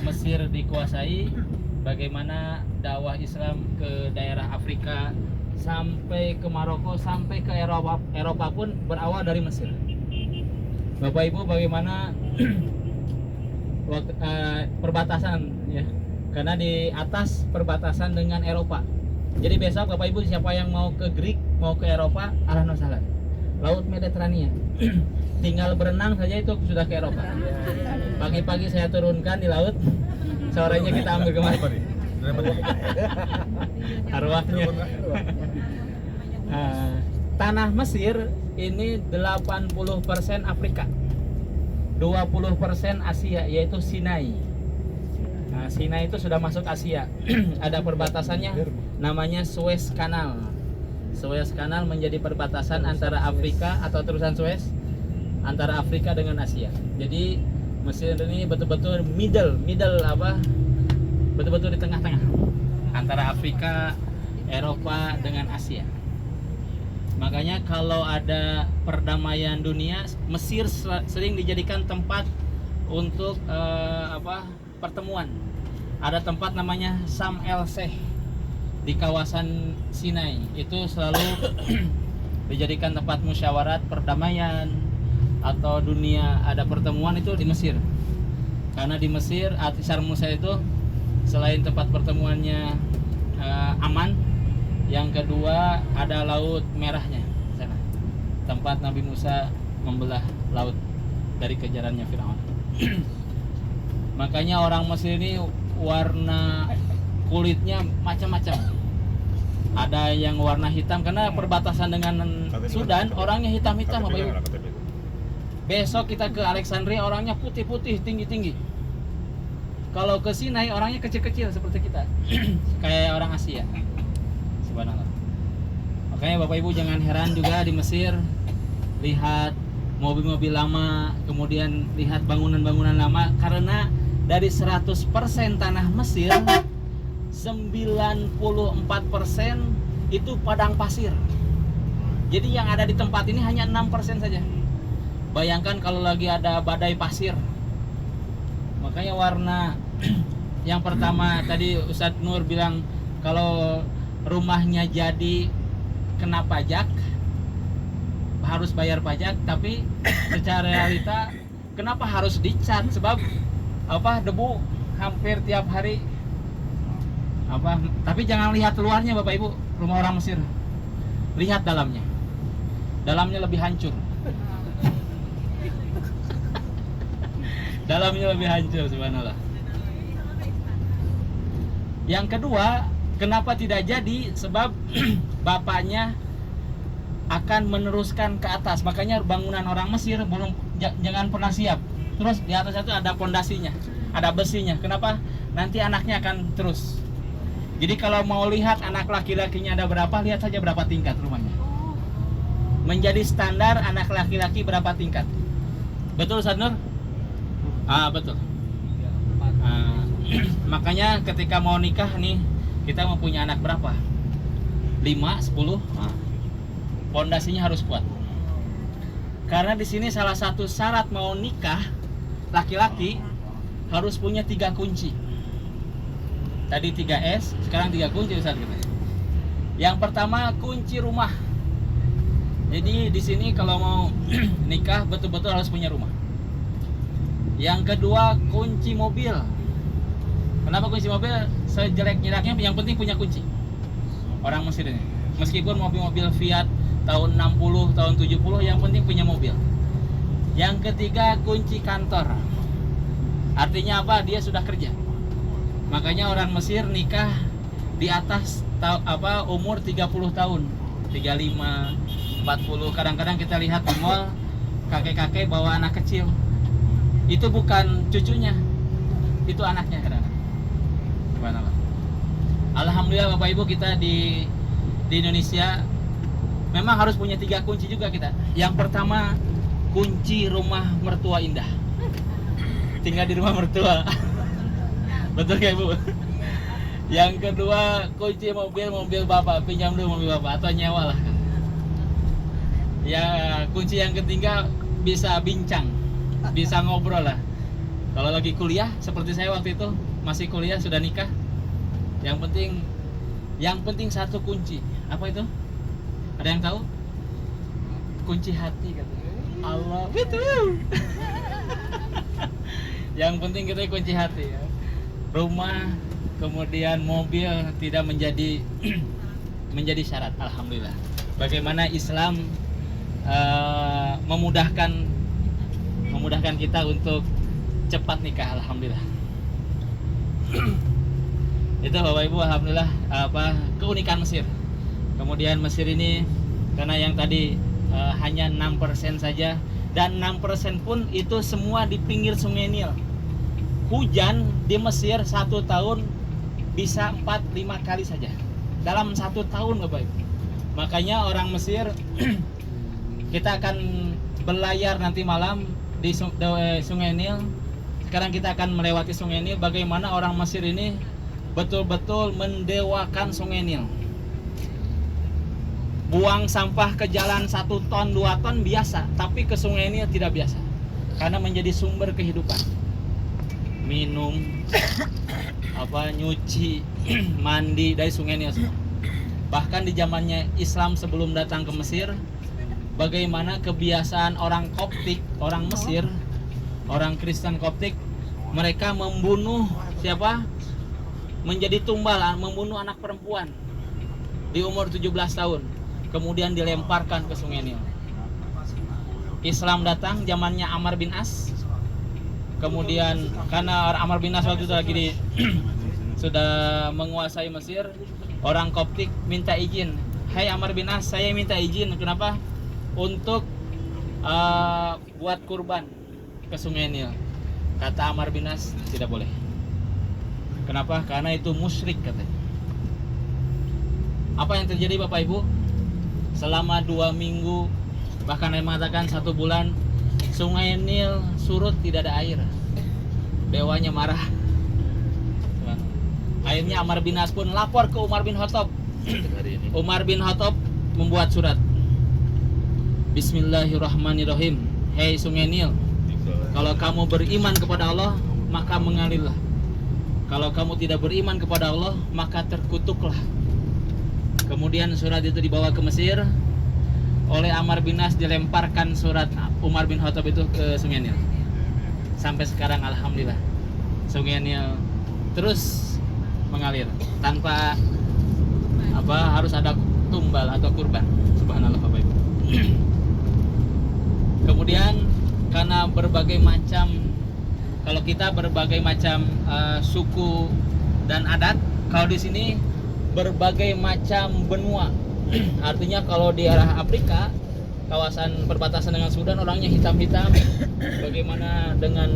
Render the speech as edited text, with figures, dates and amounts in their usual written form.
Mesir dikuasai, bagaimana dakwah Islam ke daerah Afrika sampai ke Maroko, sampai ke Eropa pun berawal dari Mesir. Bapak Ibu, bagaimana perbatasan ya, karena di atas perbatasan dengan Eropa. Jadi besok Bapak Ibu siapa yang mau ke Greek, mau ke Eropa, ahlan wa sahlan. Laut Mediterania. Tinggal berenang saja itu sudah ke Eropa. Pagi-pagi saya turunkan di laut, sorenya kita ambil kemari. Arwahnya. Tanah Mesir ini 80% Afrika, 20% Asia, yaitu Sinai. Nah, Sinai itu sudah masuk Asia. Ada perbatasannya, namanya Suez Canal. Suez Canal menjadi perbatasan antara Afrika atau terusan Suez antara Afrika dengan Asia. Jadi Mesir ini betul-betul middle apa? Betul-betul di tengah-tengah antara Afrika, Eropa dengan Asia. Makanya kalau ada perdamaian dunia, Mesir sering dijadikan tempat untuk pertemuan. Ada tempat namanya Sharm el Sheikh di kawasan Sinai. Itu selalu dijadikan tempat musyawarat perdamaian atau dunia ada pertemuan itu di Mesir. Karena di Mesir Sharm el Sheikh itu selain tempat pertemuannya aman, yang kedua ada laut merahnya sana, tempat Nabi Musa membelah laut dari kejarannya Firaun. Makanya orang Mesir ini warna kulitnya macam-macam. Ada yang warna hitam karena perbatasan dengan Sudan, orangnya hitam-hitam Bapak Ibu. Besok kita ke Alexandria, orangnya putih-putih, tinggi-tinggi. Kalau ke Sinai orangnya kecil-kecil seperti kita. Kayak orang Asia. Subhanallah. Makanya Bapak Ibu jangan heran juga di Mesir lihat mobil-mobil lama, kemudian lihat bangunan-bangunan lama, karena dari 100% tanah Mesir 94% itu padang pasir. Jadi yang ada di tempat ini hanya 6% saja. Bayangkan kalau lagi ada badai pasir. Makanya warna yang pertama tadi Ustadz Nur bilang kalau rumahnya jadi kena pajak, harus bayar pajak, tapi secara realita kenapa harus dicat? Sebab debu hampir tiap hari. Tapi jangan lihat luarnya Bapak Ibu, rumah orang Mesir. Lihat dalamnya. Dalamnya lebih hancur. Dalamnya lebih hancur, subhanallah. Yang kedua, kenapa tidak jadi? Sebab bapaknya akan meneruskan ke atas. Makanya bangunan orang Mesir jangan pernah siap. Terus di atas itu ada pondasinya, ada besinya. Kenapa? Nanti anaknya akan terus. Jadi kalau mau lihat anak laki-lakinya ada berapa, lihat saja berapa tingkat rumahnya. Menjadi standar anak laki-laki berapa tingkat. Betul Ustaz Nur? Betul. Makanya ketika mau nikah nih, kita mau punya anak berapa? 5, 10. Pondasinya harus kuat. Karena di sini salah satu syarat mau nikah laki-laki harus punya 3 kunci. Tadi 3S, sekarang 3 kunci Ustaz gitu. Yang pertama kunci rumah. Jadi di sini kalau mau nikah betul-betul harus punya rumah. Yang kedua kunci mobil. Kenapa kunci mobil? Sejelek-jeleknya yang penting punya kunci. Orang Mesir ini. Meskipun mobil-mobil Fiat tahun 60, tahun 70, yang penting punya mobil. Yang ketiga kunci kantor. Artinya apa? Dia sudah kerja. Makanya orang Mesir nikah di atas umur 30 tahun, 35, 40. Kadang-kadang kita lihat di mall kakek-kakek bawa anak kecil. Itu bukan cucunya, itu anaknya kadang-kadang. Subhanallah. Alhamdulillah Bapak Ibu, kita di Indonesia memang harus punya 3 kunci juga kita. Yang pertama kunci rumah mertua indah. Tinggal di rumah mertua. Betul ya Bu? Yang kedua kunci mobil Bapak, pinjam dulu mobil Bapak atau nyewa lah. Ya kunci yang ketiga bisa bincang, bisa ngobrol lah. Kalau lagi kuliah seperti saya waktu itu masih kuliah sudah nikah, yang penting satu kunci. Apa itu? Ada yang tahu? Kunci hati katanya. Allah betul. Yang penting kita kunci hati ya. Rumah, kemudian mobil tidak menjadi menjadi syarat. Alhamdulillah. Bagaimana Islam memudahkan kita untuk cepat nikah. Alhamdulillah. Itu Bapak Ibu, alhamdulillah keunikan Mesir. Kemudian Mesir ini karena yang tadi hanya 6% saja, dan 6% pun itu semua di pinggir Sungai Nil. Hujan di Mesir 1 tahun bisa 4-5 kali saja dalam 1 tahun Bapak Ibu. Makanya orang Mesir kita akan berlayar nanti malam di Sungai Nil. Sekarang kita akan melewati Sungai Nil. Bagaimana orang Mesir ini betul-betul mendewakan Sungai Nil. Buang sampah ke jalan 1 ton 2 ton biasa, tapi ke Sungai Nil tidak biasa, karena menjadi sumber kehidupan. Minum, nyuci, mandi dari Sungai Nil semua. Bahkan di zamannya Islam sebelum datang ke Mesir, bagaimana kebiasaan orang Koptik, orang Mesir, orang Kristen Koptik, mereka membunuh siapa? Menjadi tumbal, membunuh anak perempuan di umur 17 tahun, kemudian dilemparkan ke Sungai Nil. Islam datang zamannya Amr bin As. Kemudian karena Amr bin As waktu itu lagi sudah menguasai Mesir, orang Koptik minta izin. Hai Amr bin As, saya minta izin. Kenapa? Untuk buat kurban ke Sungai Nil. Kata Amr bin As, tidak boleh. Kenapa? Karena itu musyrik katanya. Apa yang terjadi Bapak Ibu? Selama 2 minggu, bahkan yang mengatakan 1 bulan, Sungai Nil surut, tidak ada air. Dewanya marah. Akhirnya Amr bin As pun lapor ke Umar bin Khattab. Umar bin Khattab membuat surat. Bismillahirrahmanirrahim. Hei Sungai Nil, kalau kamu beriman kepada Allah, maka mengalirlah. Kalau kamu tidak beriman kepada Allah, maka terkutuklah. Kemudian surat itu dibawa ke Mesir. Oleh Amr bin As dilemparkan surat Umar bin Khattab itu ke Sungai Nil. Sampai sekarang alhamdulillah Sungai Nil terus mengalir tanpa harus ada tumbal atau kurban. Subhanallah Bapak Ibu. Kemudian karena berbagai macam, kalau kita berbagai macam suku dan adat, kalau di sini berbagai macam benua. Artinya kalau di arah Afrika, kawasan perbatasan dengan Sudan, orangnya hitam-hitam. Bagaimana dengan